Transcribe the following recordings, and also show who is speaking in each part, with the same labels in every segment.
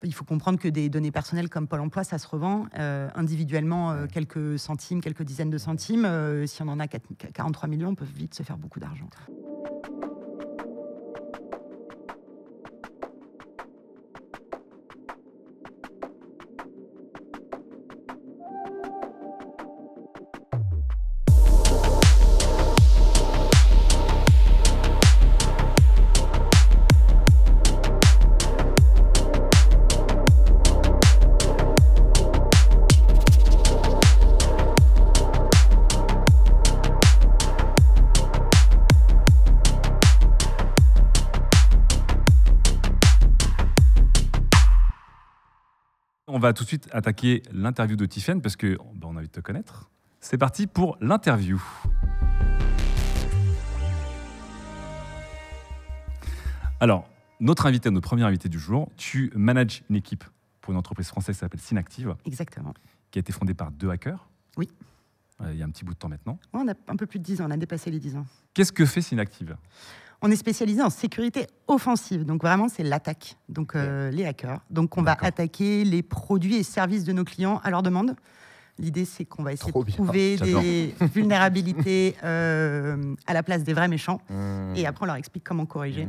Speaker 1: Il faut comprendre que des données personnelles comme Pôle emploi, ça se revend individuellement quelques centimes, quelques dizaines de centimes. Si on en a 43 millions, on peut vite se faire beaucoup d'argent.
Speaker 2: On va tout de suite attaquer l'interview de Tiffaine parce que on a envie de te connaître. C'est parti pour l'interview. Alors, notre premier invité du jour, tu manages une équipe pour une entreprise française qui s'appelle Synactive.
Speaker 1: Exactement.
Speaker 2: Qui a été fondée par 2 hackers.
Speaker 1: Oui.
Speaker 2: Il y a un petit bout de temps maintenant.
Speaker 1: On a un peu plus de 10 ans, on a dépassé les 10 ans.
Speaker 2: Qu'est-ce que fait Synactive ?
Speaker 1: On est spécialisé en sécurité offensive, donc vraiment c'est l'attaque, donc les hackers. Donc on va attaquer les produits et services de nos clients à leur demande. L'idée, c'est qu'on va essayer de trouver des vulnérabilités à la place des vrais méchants. Et après, on leur explique comment corriger.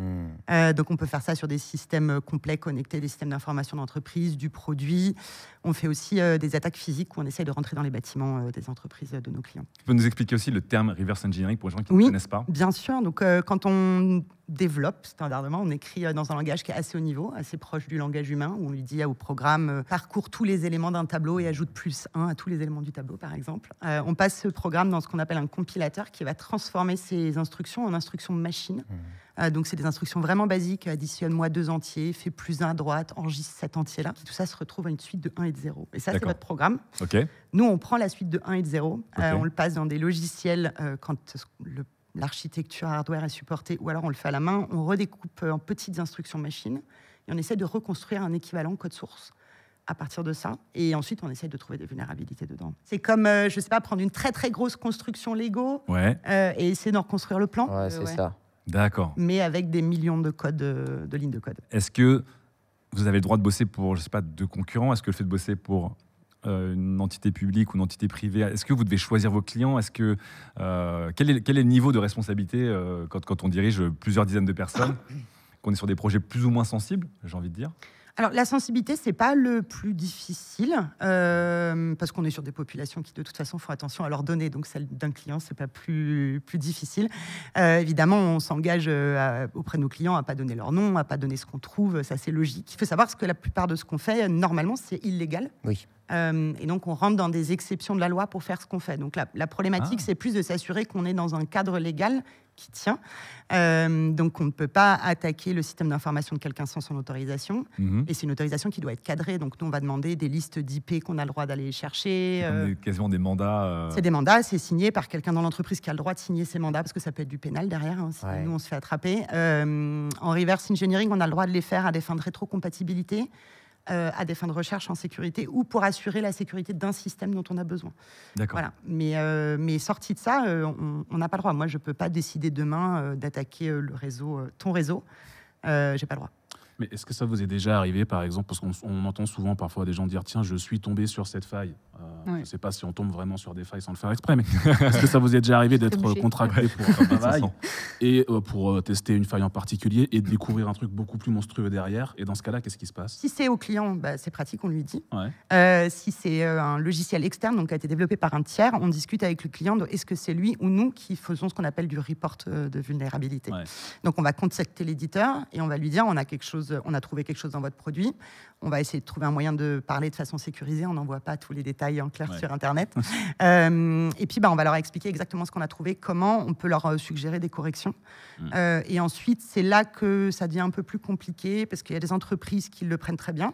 Speaker 1: Donc, on peut faire ça sur des systèmes complets, connectés, des systèmes d'information d'entreprise, du produit. On fait aussi des attaques physiques où on essaie de rentrer dans les bâtiments des entreprises de nos clients.
Speaker 2: Tu peux nous expliquer aussi le terme reverse engineering pour les gens qui ne connaissent pas ?
Speaker 1: Bien sûr. Donc, quand on développe standardement, on écrit dans un langage qui est assez haut niveau, assez proche du langage humain, où on lui dit au programme parcours tous les éléments d'un tableau et ajoute +1 à tous les éléments du tableau, par exemple. On passe ce programme dans ce qu'on appelle un compilateur qui va transformer ces instructions en instructions machine. Donc, c'est des instructions vraiment basiques. Additionne-moi 2 entiers, fais +1 à droite, enregistre cet entier-là. Tout ça se retrouve à une suite de 1 et de 0. Et ça, c'est votre programme. Nous, on prend la suite de 1 et de 0. On le passe dans des logiciels quand l'architecture hardware est supportée, ou alors on le fait à la main. On redécoupe en petites instructions machines et on essaie de reconstruire un équivalent code source à partir de ça. Et ensuite, on essaie de trouver des vulnérabilités dedans. C'est comme, je ne sais pas, prendre une très, très grosse construction Lego et essayer d'en reconstruire le plan.
Speaker 3: C'est ça.
Speaker 2: D'accord.
Speaker 1: Mais avec des millions de codes, de lignes de code.
Speaker 2: Est-ce que vous avez le droit de bosser pour, je sais pas, 2 concurrents ? Est-ce que le fait de bosser pour une entité publique ou une entité privée, est-ce que vous devez choisir vos clients ? Est-ce que, quel est le niveau de responsabilité quand on dirige plusieurs dizaines de personnes, qu'on est sur des projets plus ou moins sensibles, j'ai envie de dire ?
Speaker 1: Alors, la sensibilité, c'est pas le plus difficile, parce qu'on est sur des populations qui, de toute façon, font attention à leurs données. Donc, celle d'un client, c'est pas plus difficile. Évidemment, on s'engage auprès de nos clients à pas donner leur nom, à pas donner ce qu'on trouve. Ça, c'est logique. Il faut savoir que la plupart de ce qu'on fait, normalement, c'est illégal.
Speaker 3: Oui.
Speaker 1: Et donc, on rentre dans des exceptions de la loi pour faire ce qu'on fait. Donc, la problématique, c'est plus de s'assurer qu'on est dans un cadre légal qui tient. Donc, on ne peut pas attaquer le système d'information de quelqu'un sans son autorisation. Et c'est une autorisation qui doit être cadrée. Donc, nous, on va demander des listes d'IP qu'on a le droit d'aller chercher.
Speaker 2: Quasiment des mandats.
Speaker 1: C'est des mandats, c'est signé par quelqu'un dans l'entreprise qui a le droit de signer ces mandats, parce que ça peut être du pénal derrière, si nous, on se fait attraper. En reverse engineering, on a le droit de les faire à des fins de rétrocompatibilité, à des fins de recherche en sécurité ou pour assurer la sécurité d'un système dont on a besoin.
Speaker 2: D'accord.
Speaker 1: Voilà. Mais sorti de ça, on n'a pas le droit. Moi, je ne peux pas décider demain d'attaquer le réseau, ton réseau. Je n'ai pas le droit.
Speaker 4: Mais est-ce que ça vous est déjà arrivé, par exemple, parce qu'on entend souvent parfois des gens dire « Tiens, je suis tombé sur cette faille ». Je ne sais pas si on tombe vraiment sur des failles sans le faire exprès, mais est-ce que ça vous est déjà arrivé d'être contracté pour un travail et pour tester une faille en particulier et de découvrir un truc beaucoup plus monstrueux derrière ? Et dans ce cas-là, qu'est-ce qui se passe ?
Speaker 1: Si c'est au client, c'est pratique, on lui dit. Si c'est un logiciel externe, donc qui a été développé par un tiers, on discute avec le client de est-ce que c'est lui ou nous qui faisons ce qu'on appelle du report de vulnérabilité. Donc on va contacter l'éditeur et on va lui dire on a trouvé quelque chose dans votre produit. On va essayer de trouver un moyen de parler de façon sécurisée. On n'envoie pas tous les détails en clair sur Internet. Et puis, on va leur expliquer exactement ce qu'on a trouvé, comment on peut leur suggérer des corrections. Et ensuite, c'est là que ça devient un peu plus compliqué parce qu'il y a des entreprises qui le prennent très bien,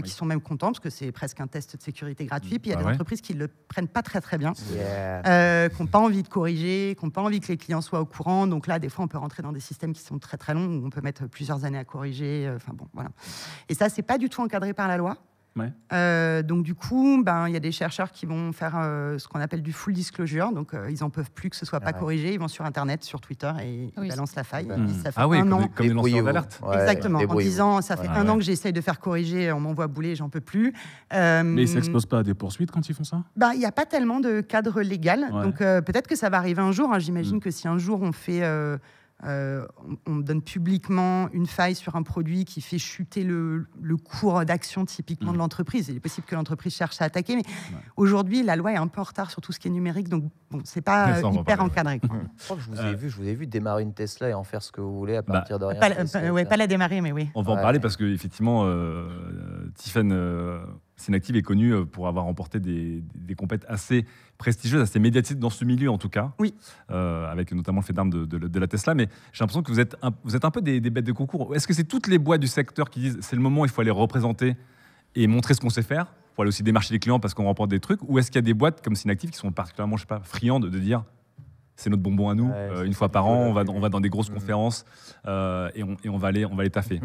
Speaker 1: qui sont même contents parce que c'est presque un test de sécurité gratuit. Puis il y a des entreprises qui ne le prennent pas très très bien, qui n'ont pas envie de corriger, qui n'ont pas envie que les clients soient au courant. Donc là, des fois, on peut rentrer dans des systèmes qui sont très très longs, où on peut mettre plusieurs années à corriger. Voilà. Et ça, c'est pas du tout encadré par la loi. Donc du coup, il y a des chercheurs qui vont faire ce qu'on appelle du full disclosure. Donc ils en peuvent plus que ce soit pas corrigé. Ils vont sur Internet, sur Twitter et ils balancent la faille. Ça fait un an.
Speaker 2: Comme des lanceurs d'alerte.
Speaker 1: Exactement. En disant, ça fait un an que j'essaye de faire corriger, on m'envoie bouler, j'en peux plus.
Speaker 4: Mais ils s'exposent pas à des poursuites quand ils font ça?
Speaker 1: Il n'y a pas tellement de cadre légal. Donc peut-être que ça va arriver un jour. J'imagine que si un jour on fait... on donne publiquement une faille sur un produit qui fait chuter le cours d'action typiquement de l'entreprise. Il est possible que l'entreprise cherche à attaquer, mais aujourd'hui, la loi est un peu en retard sur tout ce qui est numérique, donc c'est pas hyper encadré.
Speaker 3: Je crois que je vous ai vu démarrer une Tesla et en faire ce que vous voulez à partir de rien.
Speaker 1: Pas la démarrer, mais oui.
Speaker 2: On va en parler parce qu'effectivement, Tiffen Synactive est connue pour avoir remporté des compétitions assez prestigieuses, assez médiatiques dans ce milieu en tout cas, avec notamment le fait d'armes de la Tesla. Mais j'ai l'impression que vous êtes un peu des bêtes de concours. Est-ce que c'est toutes les boîtes du secteur qui disent c'est le moment, il faut aller représenter et montrer ce qu'on sait faire, pour aller aussi démarcher les clients parce qu'on remporte des trucs, ou est-ce qu'il y a des boîtes comme Synactive qui sont particulièrement, friandes de dire c'est notre bonbon à nous, une fois par an, on va dans des grosses conférences et on va aller taffer.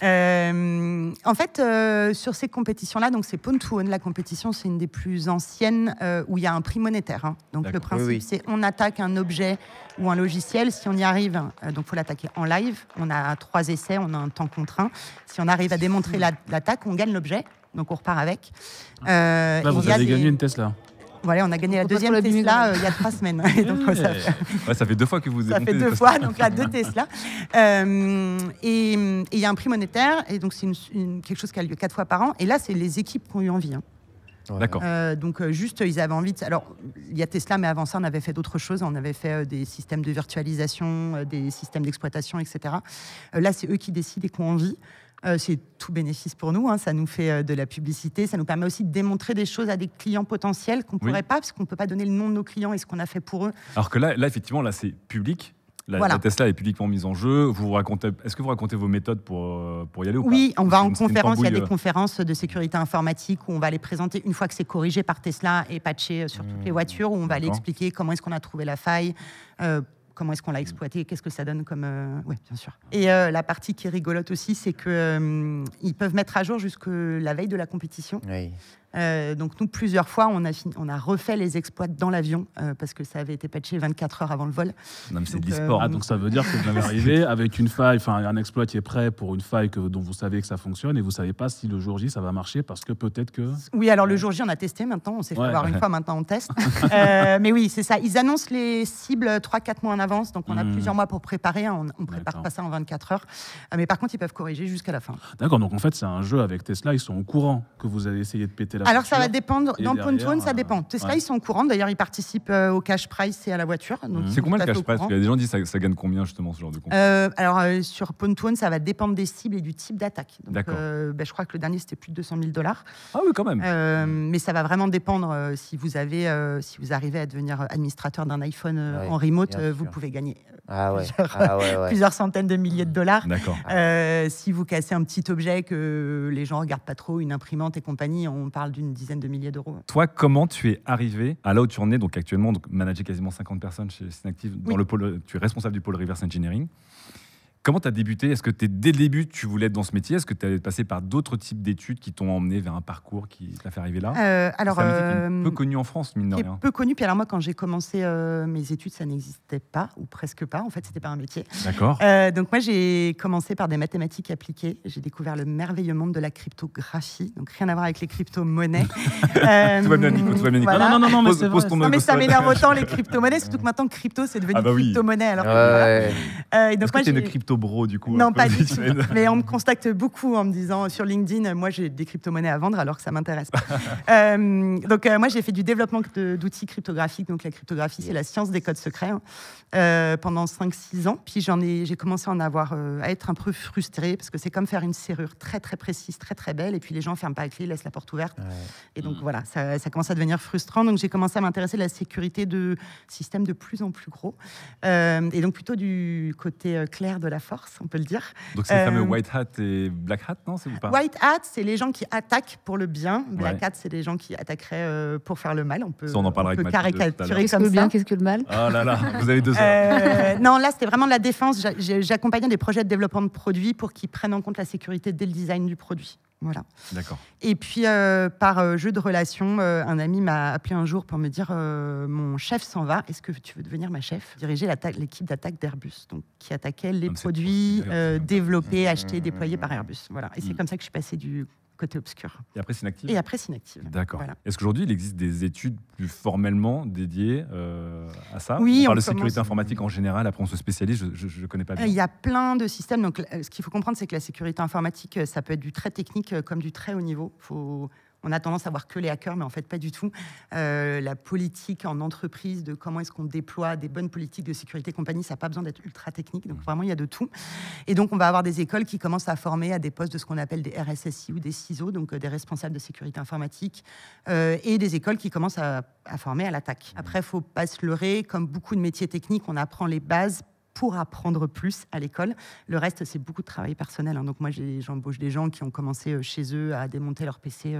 Speaker 1: En fait, sur ces compétitions-là, donc c'est Pawn to Own, la compétition, c'est une des plus anciennes où il y a un prix monétaire. Donc le principe, c'est on attaque un objet ou un logiciel. Si on y arrive, donc faut l'attaquer en live. On a 3 essais, on a un temps contraint. Si on arrive à démontrer l'attaque, on gagne l'objet. Donc on repart avec.
Speaker 4: Là, vous avez gagné une Tesla.
Speaker 1: Voilà, on a gagné la deuxième Tesla il y a 3 semaines. Et donc,
Speaker 2: ça fait 2 fois que vous
Speaker 1: Ça fait 2 fois, donc là, 2 Tesla. Et il y a un prix monétaire, et donc c'est quelque chose qui a lieu 4 fois par an. Et là, c'est les équipes qui ont eu envie.
Speaker 2: D'accord.
Speaker 1: Donc juste, ils avaient envie Alors, il y a Tesla, mais avant ça, on avait fait d'autres choses. On avait fait des systèmes de virtualisation, des systèmes d'exploitation, etc. Là, c'est eux qui décident et qui ont envie. C'est tout bénéfice pour nous, ça nous fait de la publicité, ça nous permet aussi de démontrer des choses à des clients potentiels qu'on ne pourrait pas, parce qu'on ne peut pas donner le nom de nos clients et ce qu'on a fait pour eux.
Speaker 2: Alors que là effectivement, c'est public. La Tesla est publiquement mise en jeu. Est-ce que vous racontez vos méthodes pour y aller ou pas?
Speaker 1: Oui, on va en conférence. Il y a des conférences de sécurité informatique où on va les présenter une fois que c'est corrigé par Tesla et patché sur toutes les voitures, où on va aller expliquer comment est-ce qu'on a trouvé la faille, comment est-ce qu'on l'a exploité, qu'est-ce que ça donne comme... Oui, bien sûr. Et la partie qui est rigolote aussi, c'est qu'ils peuvent mettre à jour jusque la veille de la compétition. Oui. Donc nous, plusieurs fois, on a refait les exploits dans l'avion parce que ça avait été patché 24 heures avant le vol.
Speaker 2: Non, mais c'est de l'e-sport.
Speaker 4: Donc ça veut dire que vous allez arriver avec une faille, un exploit qui est prêt pour une faille dont vous savez que ça fonctionne et vous ne savez pas si le jour J ça va marcher parce que peut-être que...
Speaker 1: Oui, alors le jour J, on a testé maintenant, on s'est fait voir une fois, maintenant on teste. Mais oui, c'est ça. Ils annoncent les cibles 3-4 mois en avance, donc on a plusieurs mois pour préparer. On ne prépare pas ça en 24 heures. Mais par contre, ils peuvent corriger jusqu'à la fin.
Speaker 4: D'accord, donc en fait, c'est un jeu avec Tesla. Ils sont au courant que vous allez essayer de péter la
Speaker 1: Alors ça va dépendre. Dans Pawn to Own, ça dépend. Tesla, ils sont au courant. D'ailleurs, ils participent au cash price et à la voiture.
Speaker 2: C'est combien le cash price? Il y a des gens qui disent ça gagne combien justement ce genre de compte?
Speaker 1: Alors sur Pawn to Own, ça va dépendre des cibles et du type d'attaque.
Speaker 2: D'accord.
Speaker 1: Je crois que le dernier c'était plus de 200 000 $.
Speaker 2: Ah oui, quand même.
Speaker 1: Mais ça va vraiment dépendre. Si vous arrivez à devenir administrateur d'un iPhone en remote, vous pouvez gagner plusieurs centaines de milliers de $.
Speaker 2: D'accord.
Speaker 1: Si vous cassez un petit objet que les gens regardent pas trop, une imprimante et compagnie, on parle d'une dizaine de milliers d'euros.
Speaker 2: Toi, comment tu es arrivé à là où tu en es, donc actuellement, manager quasiment 50 personnes chez Synactive, dans le pôle, tu es responsable du pôle Reverse Engineering. Comment tu as débuté? Est-ce que dès le début, tu voulais être dans ce métier? Est-ce que tu es passé par d'autres types d'études qui t'ont emmené vers un parcours qui t'a fait arriver là?
Speaker 1: Alors,
Speaker 2: c'est un métier qui est peu connu en France, mine de rien.
Speaker 1: Peu connu. Puis alors moi, quand j'ai commencé mes études, ça n'existait pas, ou presque pas. En fait, c'était pas un métier.
Speaker 2: D'accord.
Speaker 1: Donc moi, j'ai commencé par des mathématiques appliquées. J'ai découvert le merveilleux monde de la cryptographie. Donc rien à voir avec les crypto-monnaies.
Speaker 2: Tout va bien, Nico. Tout va bien, Nico.
Speaker 1: Voilà.
Speaker 4: Non, mais c'est vrai.
Speaker 1: Non, mais ça m'énerve autant les crypto-monnaies, surtout que maintenant, crypto, c'est devenu crypto-monnaie. Alors,
Speaker 2: est-ce que tu es une crypto-bro, du coup?
Speaker 1: Non, pas du tout. Mais on me contacte beaucoup en me disant sur LinkedIn, moi j'ai des crypto-monnaies à vendre alors que ça m'intéresse pas. Donc moi j'ai fait du développement d'outils cryptographiques. Donc la cryptographie, c'est la science des codes secrets pendant 5-6 ans. Puis j'ai commencé à en avoir, à être un peu frustrée parce que c'est comme faire une serrure très très précise, très très belle, et puis les gens ferment pas la clé, laissent la porte ouverte. Et donc voilà, ça commence à devenir frustrant. Donc j'ai commencé à m'intéresser à la sécurité de systèmes de plus en plus gros. Et donc plutôt du côté clair de la force, on peut le dire.
Speaker 2: Donc c'est le fameux white hat et black hat, non? C'est ou pas?
Speaker 1: White hat, c'est les gens qui attaquent pour le bien. Black hat, c'est les gens qui attaqueraient pour faire le mal. On peut,
Speaker 2: en parlera avec
Speaker 1: caricaturer comme
Speaker 5: ça. Qu'est-ce que le bien, qu'est-ce que le mal?
Speaker 2: Oh là là, vous avez 2 heures.
Speaker 1: Non, là, c'était vraiment de la défense. J'accompagnais des projets de développement de produits pour qu'ils prennent en compte la sécurité dès le design du produit. Voilà.
Speaker 2: D'accord.
Speaker 1: Et puis, par jeu de relations, un ami m'a appelé un jour pour me dire mon chef s'en va, est-ce que tu veux devenir ma chef? Diriger l'équipe d'attaque d'Airbus, donc, qui attaquait les produits développés, achetés, déployés par Airbus. Voilà. Et c'est comme ça que je suis passée du côté obscur.
Speaker 2: Et après Synactive?
Speaker 1: Et après Synactive.
Speaker 2: D'accord.
Speaker 1: Voilà.
Speaker 2: Est-ce qu'aujourd'hui, il existe des études plus formellement dédiées à ça?
Speaker 1: Oui,
Speaker 2: on parle
Speaker 1: on
Speaker 2: de sécurité
Speaker 1: commence-
Speaker 2: informatique en général, après on se spécialise, je ne connais pas bien.
Speaker 1: Il y a plein de systèmes. Donc, ce qu'il faut comprendre, c'est que la sécurité informatique, ça peut être du très technique comme du très haut niveau. On a tendance à voir que les hackers, mais en fait, pas du tout. La politique en entreprise, de comment est-ce qu'on déploie des bonnes politiques de sécurité compagnie, ça n'a pas besoin d'être ultra technique. Donc, vraiment, il y a de tout. Et donc, on va avoir des écoles qui commencent à former à des postes de ce qu'on appelle des RSSI ou des CISO, donc des responsables de sécurité informatique, et des écoles qui commencent à former à l'attaque. Après, il ne faut pas se leurrer. Comme beaucoup de métiers techniques, on apprend les bases pour apprendre plus à l'école. Le reste, c'est beaucoup de travail personnel. Hein. Donc moi, j'embauche des gens qui ont commencé chez eux à démonter leur PC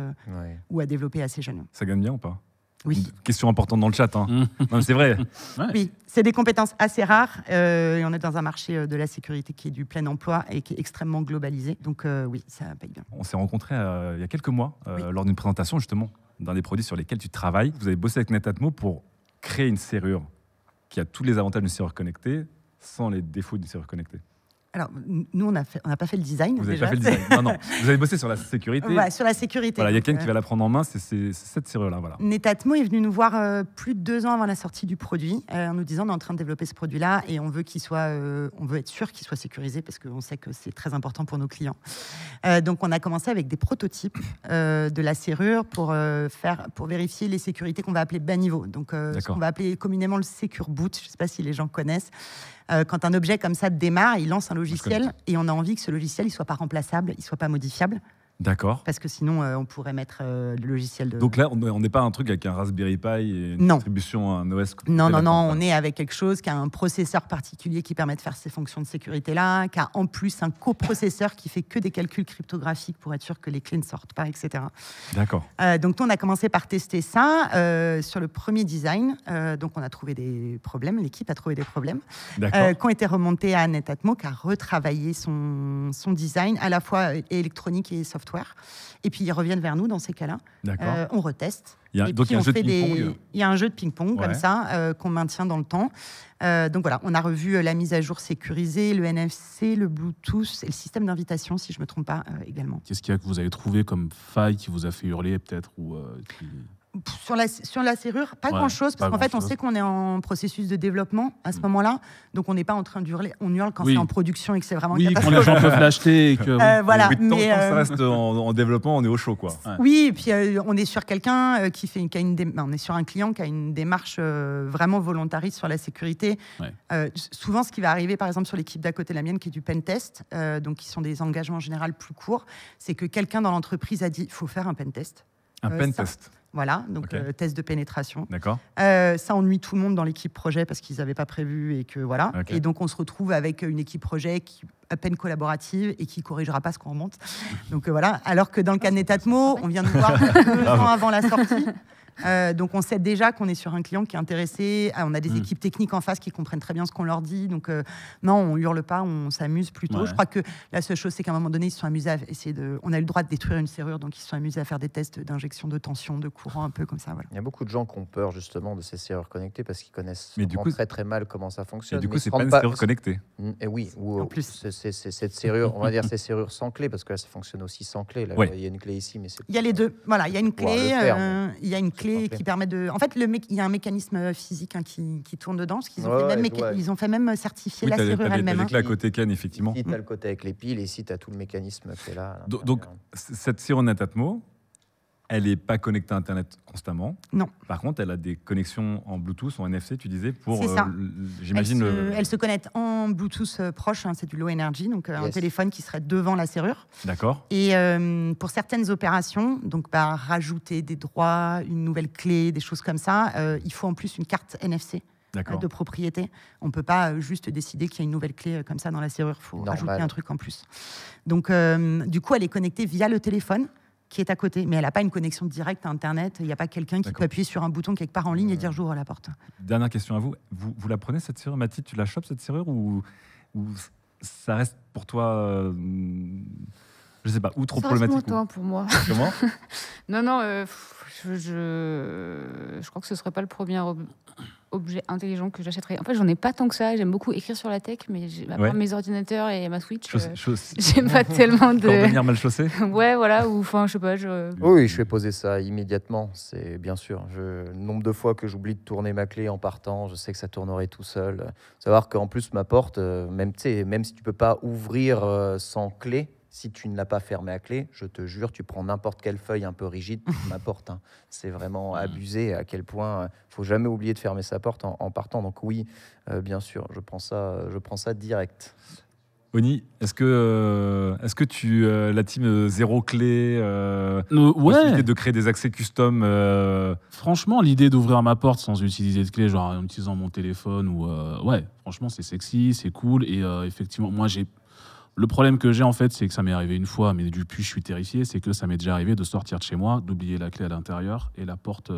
Speaker 1: ou à développer assez jeunes.
Speaker 2: Ça gagne bien ou pas?
Speaker 1: Oui.
Speaker 2: Question importante dans le chat. Hein. Non, c'est vrai.
Speaker 4: Ouais.
Speaker 1: Oui, c'est des compétences assez rares. Et on est dans un marché de la sécurité qui est du plein emploi et qui est extrêmement globalisé. Donc oui, ça paye bien.
Speaker 2: On s'est rencontrés il y a quelques mois
Speaker 1: Oui.
Speaker 2: lors d'une présentation justement d'un des produits sur lesquels tu travailles. Vous avez bossé avec Netatmo pour créer une serrure qui a tous les avantages d'une serrure connectée sans les défauts d'une serrure connectée.
Speaker 1: Alors, nous, on n'a pas fait le design.
Speaker 2: Vous n'avez
Speaker 1: déjà.
Speaker 2: pas fait le design. Non, non. Vous avez bossé sur la sécurité.
Speaker 1: Voilà, sur la sécurité.
Speaker 2: Voilà, il y a
Speaker 1: Donc,
Speaker 2: quelqu'un qui va la prendre en main, c'est cette serrure-là. Voilà.
Speaker 1: Netatmo est venu nous voir plus de 2 ans avant la sortie du produit, en nous disant on est en train de développer ce produit-là et on veut on veut être sûr qu'il soit sécurisé parce qu'on sait que c'est très important pour nos clients. Donc on a commencé avec des prototypes de la serrure pour vérifier les sécurités qu'on va appeler bas niveau. Donc ce qu'on va appeler communément le Secure Boot. Je ne sais pas si les gens connaissent. Quand un objet comme ça démarre, il lance un logiciel et on a envie que ce logiciel ne soit pas remplaçable, il ne soit pas modifiable.
Speaker 2: D'accord.
Speaker 1: Parce que sinon, on pourrait mettre le logiciel de...
Speaker 2: Donc là, on n'est pas un truc avec un Raspberry Pi et une distribution, un OS.
Speaker 1: Non, on est avec quelque chose qui a un processeur particulier qui permet de faire ces fonctions de sécurité-là, qui a en plus un coprocesseur qui fait que des calculs cryptographiques pour être sûr que les clés ne sortent pas, etc.
Speaker 2: D'accord.
Speaker 1: Donc, on a commencé par tester ça sur le premier design. Donc, on a trouvé des problèmes, l'équipe a trouvé des problèmes qui ont été remontés à Netatmo, qui a retravaillé son design, à la fois électronique et software. Et puis ils reviennent vers nous dans ces cas-là. On reteste.
Speaker 2: Donc il y a un jeu de ping-pong.
Speaker 1: Il y a un jeu de ping-pong comme ça qu'on maintient dans le temps. Donc voilà, on a revu la mise à jour sécurisée, le NFC, le Bluetooth et le système d'invitation, si je ne me trompe pas, également.
Speaker 4: Qu'est-ce qu'il y a que vous avez trouvé comme faille qui vous a fait hurler peut-être ou
Speaker 1: Sur la serrure, pas grand-chose, parce qu'en fait, on sait qu'on est en processus de développement à ce moment-là, donc on n'est pas en train d'hurler. On hurle quand c'est en production et que c'est vraiment
Speaker 4: quand les gens peuvent l'acheter.
Speaker 1: Voilà,
Speaker 2: tant que ça reste en développement, on est au chaud, quoi.
Speaker 1: Oui, et puis on est sur quelqu'un on est sur un client qui a une démarche vraiment volontariste sur la sécurité. Souvent, ce qui va arriver, par exemple, sur l'équipe d'à côté de la mienne, qui est du pen test, donc qui sont des engagements en général plus courts, c'est que quelqu'un dans l'entreprise a dit il faut faire un pen test.
Speaker 2: Un pen test.
Speaker 1: Voilà, donc test de pénétration.
Speaker 2: D'accord.
Speaker 1: Ça ennuie tout le monde dans l'équipe projet parce qu'ils n'avaient pas prévu et que voilà.
Speaker 2: Okay.
Speaker 1: Et donc on se retrouve avec une équipe projet qui à peine collaborative et qui corrigera pas ce qu'on remonte. Donc voilà. Alors que dans le cas de Netatmo, on vient de voir 2 ans avant la sortie. Donc on sait déjà qu'on est sur un client qui est intéressé. On a des équipes techniques en face qui comprennent très bien ce qu'on leur dit. Donc non, on hurle pas, on s'amuse plutôt. Je crois que la seule chose, c'est qu'à un moment donné, ils se sont amusés à essayer on a eu le droit de détruire une serrure, donc ils se sont amusés à faire des tests d'injection de tension, de courant, un peu comme ça. Voilà.
Speaker 3: Il y a beaucoup de gens qui ont peur justement de ces serrures connectées parce qu'ils connaissent très très mal comment ça fonctionne.
Speaker 2: Et du coup, c'est pas une serrure connectée.
Speaker 3: Et oui, ou
Speaker 1: en plus,
Speaker 3: c'est cette serrure, on va dire ces serrures sans clé, parce que là, ça fonctionne aussi sans clé. Là, il y a une clé ici, mais
Speaker 1: il y a les deux. Voilà, il y a une clé. Il y a une clé qui permet de. En fait, il y a un mécanisme physique qui tourne dedans, parce qu'ils ont fait même certifier la serrure elle-même.
Speaker 2: Avec la côté Ken, effectivement.
Speaker 3: Ici, tu as le côté avec les piles, et ici, tu as tout le mécanisme qui est là.
Speaker 2: Donc, cette serrure Netatmo, elle n'est pas connectée à Internet constamment.
Speaker 1: Non.
Speaker 2: Par contre, elle a des connexions en Bluetooth ou en NFC, tu disais, pour.
Speaker 1: C'est ça.
Speaker 2: J'imagine.
Speaker 1: Elle se connecte en Bluetooth proche, c'est du low energy, donc un téléphone qui serait devant la serrure.
Speaker 2: D'accord.
Speaker 1: Et pour certaines opérations, donc rajouter des droits, une nouvelle clé, des choses comme ça, il faut en plus une carte NFC. De propriété. On ne peut pas juste décider qu'il y a une nouvelle clé comme ça dans la serrure. Il faut rajouter un truc en plus. Donc, du coup, elle est connectée via le téléphone qui est à côté, mais elle n'a pas une connexion directe à Internet. Il n'y a pas quelqu'un qui peut appuyer sur un bouton quelque part en ligne et dire j'ouvre la porte.
Speaker 2: Dernière question à vous. Vous la prenez, cette serrure, Mathilde? Tu la chopes, cette serrure, ou ça reste pour toi Je sais pas, ou trop
Speaker 5: ça
Speaker 2: problématique
Speaker 5: reste pour moi.
Speaker 2: Comment?
Speaker 5: Non, je crois que ce serait pas le premier objet intelligent que j'achèterais. En fait, j'en ai pas tant que ça. J'aime beaucoup écrire sur la tech, mais à part mes ordinateurs et ma Switch, j'ai pas tellement de...
Speaker 2: Cordonnière mal chaussée.
Speaker 5: Ouais, voilà, ou enfin, je sais pas.
Speaker 3: Oui, je fais poser ça immédiatement. C'est bien sûr. Le nombre de fois que j'oublie de tourner ma clé en partant, je sais que ça tournerait tout seul. Savoir qu'en plus, ma porte, même si tu peux pas ouvrir sans clé, si tu ne l'as pas fermé à clé, je te jure, tu prends n'importe quelle feuille un peu rigide, tu ma porte. C'est vraiment abusé à quel point il faut jamais oublier de fermer sa porte en partant. Donc oui, bien sûr, je prends ça direct.
Speaker 2: Oni, est-ce que tu la team zéro clé, possibilité de créer des accès custom
Speaker 4: Franchement, l'idée d'ouvrir ma porte sans utiliser de clé, genre en utilisant mon téléphone ou ouais, franchement, c'est sexy, c'est cool et effectivement, moi le problème que j'ai en fait, c'est que ça m'est arrivé une fois, mais depuis je suis terrifié, c'est que ça m'est déjà arrivé de sortir de chez moi, d'oublier la clé à l'intérieur et la porte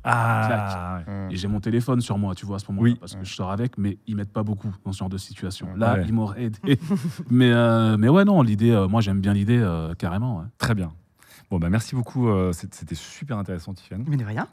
Speaker 4: claque. Et j'ai mon téléphone sur moi, tu vois, à ce moment-là, parce que je sors avec, mais ils m'aident pas beaucoup dans ce genre de situation. Là, ils m'auraient aidé. mais ouais, non, l'idée, moi j'aime bien l'idée carrément. Ouais.
Speaker 2: Très bien. Bon, bah merci beaucoup, c'était super intéressant, Tiffany.
Speaker 1: Mais de rien.